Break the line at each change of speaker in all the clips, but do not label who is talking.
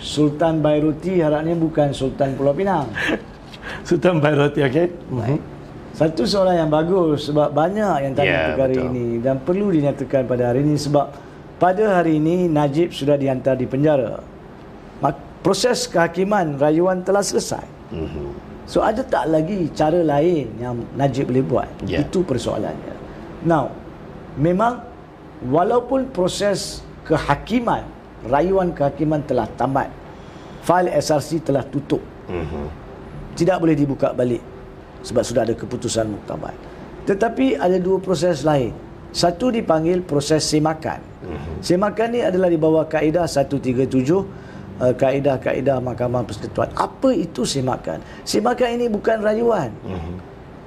Sultan Bairuti harapnya bukan Sultan Pulau Pinang.
Sultan Bairuti, okey.
Satu soalan yang bagus sebab banyak yang tanya perkara
betul.
ini dan perlu dinyatakan pada hari ini sebab pada hari ini Najib sudah dihantar di penjara. Proses kehakiman rayuan telah selesai. So ada tak lagi cara lain yang Najib boleh buat? Itu persoalannya. Now, memang walaupun proses kehakiman, rayuan kehakiman telah tamat, fail SRC telah tutup, tidak boleh dibuka balik sebab sudah ada keputusan muktamad. Tetapi ada dua proses lain. Satu dipanggil proses semakan. Semakan ni adalah di bawah kaedah 137, kaedah-kaedah Mahkamah Persekutuan. Apa itu semakan? Semakan ini bukan rayuan.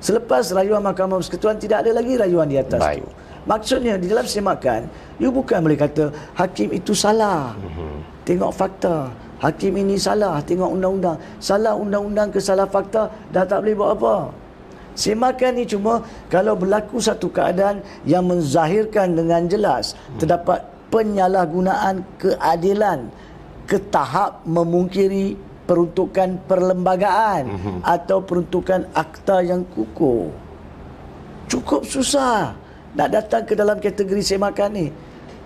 Selepas rayuan Mahkamah Persekutuan tidak ada lagi rayuan di atas itu. Maksudnya di dalam semakan, you bukan boleh kata hakim itu salah. Tengok fakta. Hakim ini salah, tengok undang-undang. Salah undang-undang ke salah fakta, dah tak boleh buat apa. Semakan ni cuma kalau berlaku satu keadaan yang menzahirkan dengan jelas terdapat penyalahgunaan keadilan ke tahap memungkiri peruntukan perlembagaan atau peruntukan akta yang kukuh. Cukup susah nak datang ke dalam kategori semakan ni.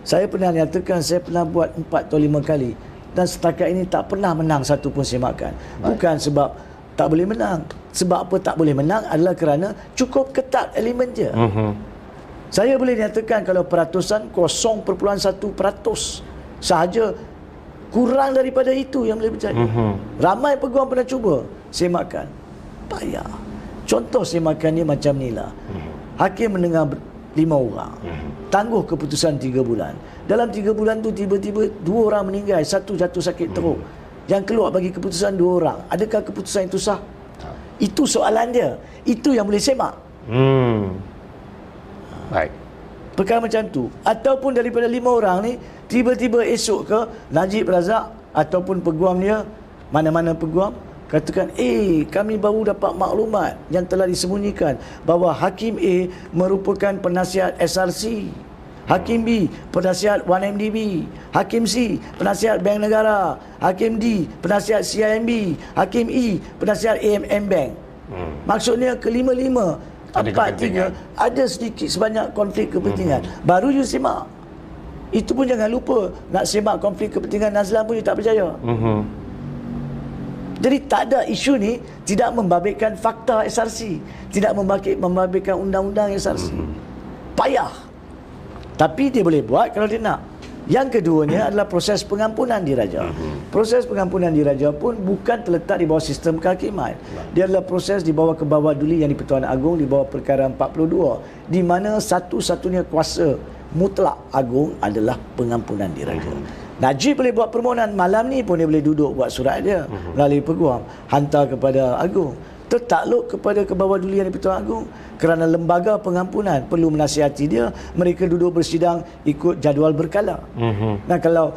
Saya pernah nyatakan, saya pernah buat 4 atau 5 kali dan setakat ini tak pernah menang satu pun semakan. Bukan sebab tak boleh menang. Sebab apa tak boleh menang adalah kerana cukup ketat elemen je. Saya boleh nyatakan kalau peratusan 0.1% sahaja, kurang daripada itu yang boleh berjaya. Ramai peguam pernah cuba semakan, payah. Contoh semakan ni macam ni lah. Hakim mendengar 5 orang, tangguh keputusan 3 bulan. Dalam 3 bulan tu tiba-tiba 2 orang meninggal, 1 jatuh sakit teruk. Yang keluar bagi keputusan 2 orang. Adakah keputusan itu sah? Itu soalan dia. Itu yang boleh semak.
Baik.
Perkara macam tu. Ataupun daripada 5 orang ni, tiba-tiba esok ke Najib Razak ataupun peguam dia, mana-mana peguam, katakan, kami baru dapat maklumat yang telah disembunyikan bahawa Hakim A merupakan penasihat SRC, Hakim B penasihat 1MDB, Hakim C penasihat Bank Negara, Hakim D penasihat CIMB, Hakim E penasihat AMM Bank. Maksudnya kelima-lima, 4-3 ada sedikit sebanyak konflik kepentingan. Baru you semak. Itu pun jangan lupa, nak semak konflik kepentingan Nazlan pun you tak percaya. Jadi tak ada isu ni tidak membabitkan fakta SRC, tidak membabitkan undang-undang SRC. Payah. Tapi dia boleh buat kalau dia nak. Yang keduanya adalah proses pengampunan diraja. Proses pengampunan diraja pun bukan terletak di bawah sistem kehakiman. Dia adalah proses di bawah Kebawah-Duli yang di-Pertuan Agong di bawah perkara 42, di mana satu-satunya kuasa mutlak Agong adalah pengampunan diraja. Najib boleh buat permohonan, malam ni pun dia boleh duduk buat surat dia melalui peguam, hantar kepada Agong, tertakluk kepada Kebawah-Duli yang di-Pertuan Agong, kerana lembaga pengampunan perlu menasihati dia. Mereka duduk bersidang ikut jadual berkala. Nah, kalau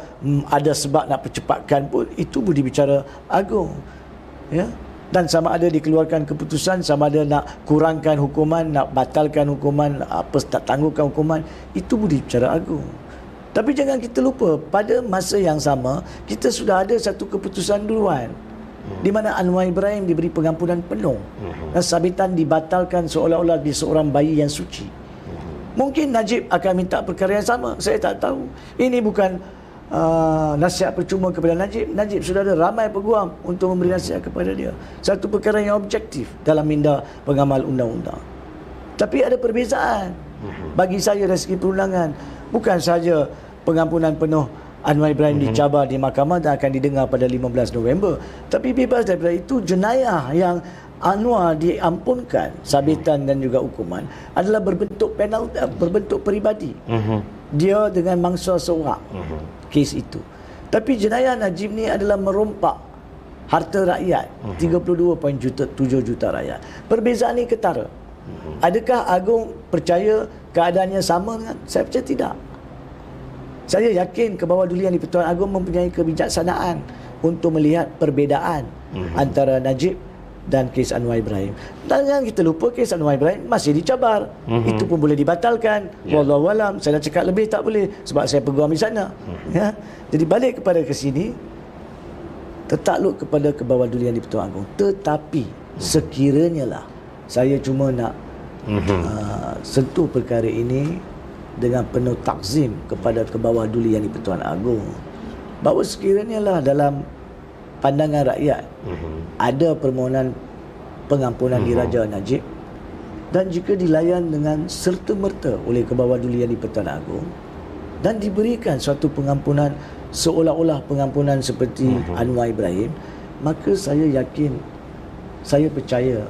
ada sebab nak percepatkan pun, itu boleh bicara Agong, ya. Dan sama ada dikeluarkan keputusan, sama ada nak kurangkan hukuman, nak batalkan hukuman, apa tak tangguhkan hukuman, itu boleh bicara Agong. Tapi jangan kita lupa, pada masa yang sama kita sudah ada satu keputusan duluan di mana Anwar Ibrahim diberi pengampunan penuh dan sabitan dibatalkan seolah-olah dia seorang bayi yang suci. Mungkin Najib akan minta perkara yang sama, saya tak tahu. Ini bukan nasihat percuma kepada Najib. Najib sudah ada ramai peguam untuk memberi nasihat kepada dia. Satu perkara yang objektif dalam minda pengamal undang-undang. Tapi ada perbezaan bagi saya dari segi perundangan. Bukan sahaja pengampunan penuh Anwar Ibrahim dicabar di mahkamah dan akan didengar pada 15 November. Tapi bebas daripada itu, jenayah yang Anwar diampunkan, sabitan dan juga hukuman adalah berbentuk penalti, berbentuk peribadi. Dia dengan mangsa seorang, kes itu. Tapi jenayah Najib ni adalah merompak harta rakyat, 32.7 juta rakyat. Perbezaan ni ketara. Adakah Agong percaya keadaannya sama dengan? Saya percaya tidak. Saya yakin Kebawah-Duli yang di-Pertuan Agong mempunyai kebijaksanaan untuk melihat perbezaan antara Najib dan kes Anwar Ibrahim. Dan jangan kita lupa, kes Anwar Ibrahim masih dicabar. Itu pun boleh dibatalkan. Wallahualam, saya dah cakap lebih tak boleh sebab saya peguam di sana. Ya. Jadi balik kepada ke sini, tertakluk kepada kebawadulian di Pertuan Agong. Tetapi sekiranya lah saya cuma nak sentuh perkara ini dengan penuh takzim kepada kebawadulian di Pertuan Agong, bahawa sekiranya lah dalam pandangan rakyat ada permohonan pengampunan di Raja Najib, dan jika dilayan dengan serta-merta oleh kebawadulian di Pertuan Agong dan diberikan suatu pengampunan seolah-olah pengampunan seperti Anwar Ibrahim, maka saya yakin, saya percaya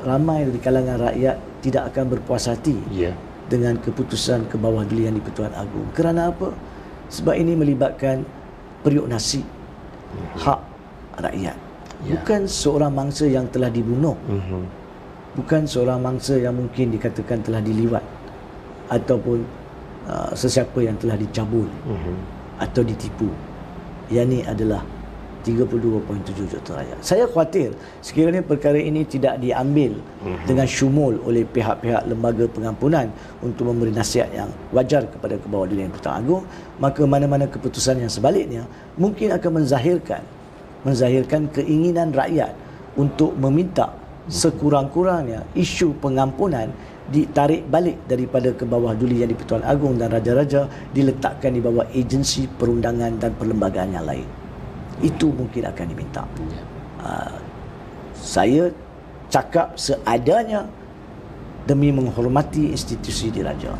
ramai di kalangan rakyat tidak akan berpuas hati dengan keputusan kebawadulian di Pertuan Agong. Kerana apa? Sebab ini melibatkan periuk nasib hak rakyat. Bukan seorang mangsa yang telah dibunuh, bukan seorang mangsa yang mungkin dikatakan telah diliwat, ataupun sesiapa yang telah dicabul atau ditipu. Yang ini adalah 32.7 juta rakyat. Saya khawatir sekiranya perkara ini tidak diambil dengan syumul oleh pihak-pihak lembaga pengampunan untuk memberi nasihat yang wajar kepada kebawadulian Pertuan Agong, maka mana-mana keputusan yang sebaliknya mungkin akan menzahirkan keinginan rakyat untuk meminta sekurang-kurangnya isu pengampunan ditarik balik daripada kebawadulian di Pertuan Agong dan raja-raja diletakkan di bawah agensi perundangan dan perlembagaan yang lain. Itu mungkin akan diminta. Saya cakap seadanya demi menghormati institusi diraja.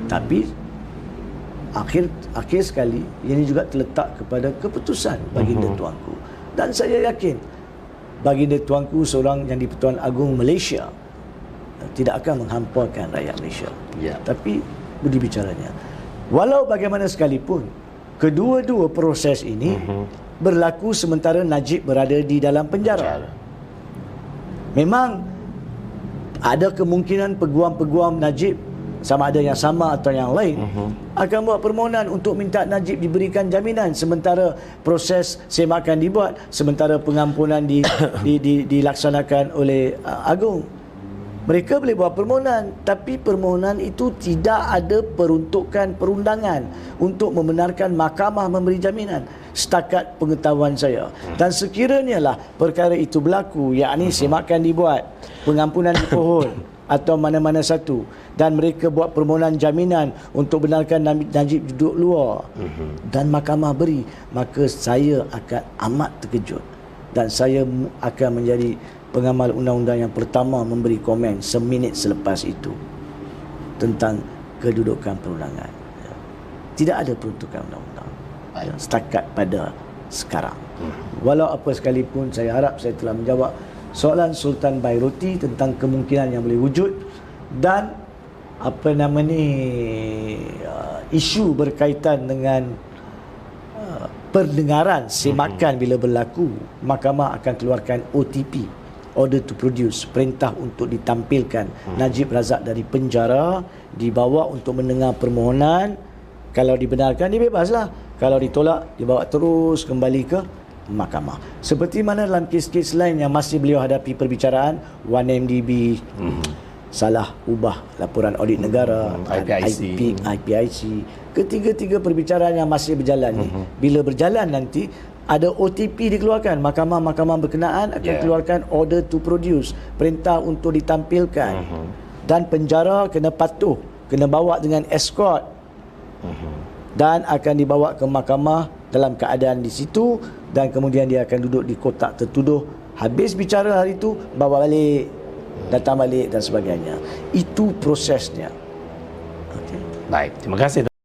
Tapi akhir sekali ini juga terletak kepada keputusan baginda tuanku. Dan saya yakin baginda tuanku seorang yang di Pertuan Agong Malaysia tidak akan menghampakan rakyat Malaysia. Tapi budi bicaranya, walau bagaimana sekalipun, kedua-dua proses ini berlaku sementara Najib berada di dalam penjara. Memang ada kemungkinan peguam-peguam Najib, sama ada yang sama atau yang lain, akan buat permohonan untuk minta Najib diberikan jaminan sementara proses semakan dibuat, sementara pengampunan dilaksanakan oleh Agong. Mereka boleh buat permohonan, tapi permohonan itu tidak ada peruntukan perundangan untuk membenarkan mahkamah memberi jaminan, setakat pengetahuan saya. Dan sekiranya lah perkara itu berlaku, yakni semakan dibuat, pengampunan dipohon atau mana-mana satu, dan mereka buat permohonan jaminan untuk benarkan Najib duduk luar dan mahkamah beri, maka saya akan amat terkejut dan saya akan menjadi pengamal undang-undang yang pertama memberi komen seminit selepas itu tentang kedudukan perundangan. Tidak ada peruntukan undang-undang setakat pada sekarang. Walau apa sekalipun, saya harap saya telah menjawab soalan Sultan Bairuti tentang kemungkinan yang boleh wujud dan isu berkaitan dengan perdengaran semakan bila berlaku. Mahkamah akan keluarkan OTP, Order to Produce, perintah untuk ditampilkan Najib Razak dari penjara, dibawa untuk mendengar permohonan. Kalau dibenarkan, dibebaslah. Kalau ditolak, dibawa terus kembali ke mahkamah. Seperti mana dalam kes-kes lain yang masih beliau hadapi perbicaraan, 1MDB, salah ubah laporan audit negara, IPIC, ketiga-tiga perbicaraan yang masih berjalan ni. Bila berjalan nanti, ada OTP dikeluarkan, mahkamah-mahkamah berkenaan akan keluarkan order to produce, perintah untuk ditampilkan, dan penjara kena patuh, kena bawa dengan escort, dan akan dibawa ke mahkamah dalam keadaan di situ, dan kemudian dia akan duduk di kotak tertuduh. Habis bicara hari itu, bawa balik, datang balik dan sebagainya. Itu prosesnya.
Baik, terima kasih.